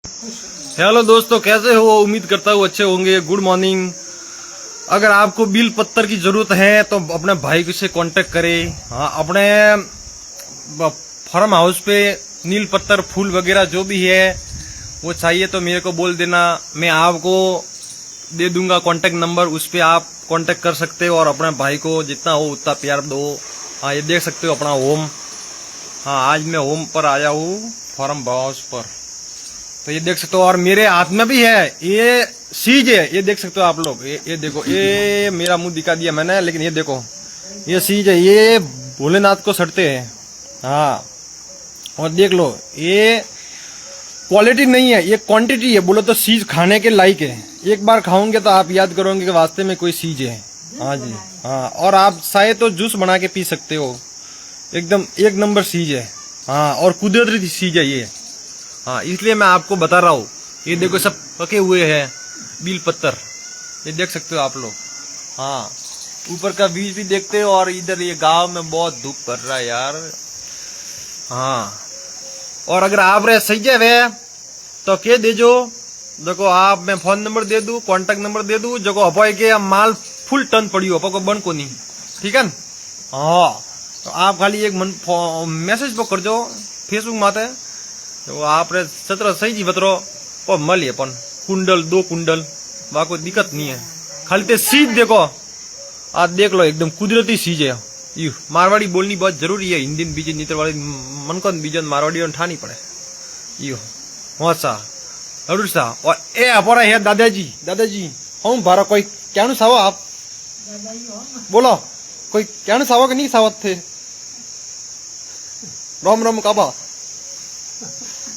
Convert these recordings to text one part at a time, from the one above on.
Hello दोस्तों, कैसे हो? उम्मीद करता हूँ अच्छे होंगे। Good morning. अगर आपको बिल पत्तर की जरूरत है तो अपने भाई से कांटेक्ट करें। हाँ, अपने फार्म हाउस पे नील पत्तर, फूल वगैरह जो भी है वो चाहिए तो मेरे को बोल देना, मैं आपको दे दूंगा कांटेक्ट नंबर। उस पर आप कांटेक्ट कर सकते हो और अपने भाई को जितना हो उतना प्यार दो। हाँ, ये देख सकते हो अपना होम। हाँ, आज मैं होम पर आया हूँ, फार्म हाउस पर। तो ये देख सकते हो और मेरे हाथ में भी है, ये सीज है। ये देख सकते हो आप लोग। ये देखो, ये मेरा मुंह दिखा दिया मैंने, लेकिन ये देखो, ये सीज है। ये भोलेनाथ को सड़ते हैं। हाँ, और देख लो, ये क्वालिटी नहीं है, ये क्वांटिटी है। बोलो तो सीज खाने के लायक है। एक बार खाओगे तो आप याद करोगे कि वास्ते में कोई सीज है। हाँ जी, हाँ। और आप चाहे तो जूस बना के पी सकते हो। एकदम एक नंबर सीज है। हाँ, और कुदरती सीज है ये। हाँ, इसलिए मैं आपको बता रहा हूँ। ये देखो, सब पके हुए हैं बील पत्तर, ये देख सकते हो आप लोग। हाँ, ऊपर का बीज भी देखते हो। और इधर ये गांव में बहुत धूप पड़ रहा है यार। हाँ, और अगर आप रे सही है तो के दे जो। देखो, आप मैं फोन नंबर दे दूं, कांटेक्ट नंबर दे दूं। जो अपाय के माल फुल टन पड़ी हो, को बन को नहीं, ठीक है ना? हाँ, तो आप खाली एक मैसेज पर कर दो फेसबुक माते। तो आप रे सत्रह सही जी बतरो पर मल अपन कुंडल 2 कुंडल, वहां कोई दिक्कत नहीं है। खाली ते सीज देखो, आप देख लो, एकदम कुदरती सीज है। यू मारवाड़ी बोलनी बहुत जरूरी है। हिंदी बीजी नीतर वाली मन को बीजन मारवाड़ी ठानी पड़े। यू हो सा अरुण सा। और ए अपरा है दादाजी, दादाजी हम बारा कोई क्या नु सावो आप बोलो, कोई क्या नु सावो कि नहीं सावत थे? राम राम काबा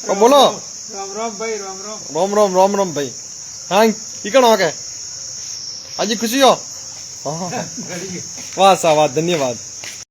बोलो। राम राम भाई, राम राम। राम राम, राम राम भाई। हाँ, ठीक है के आज खुशी हो? वाह सा वाह, धन्यवाद।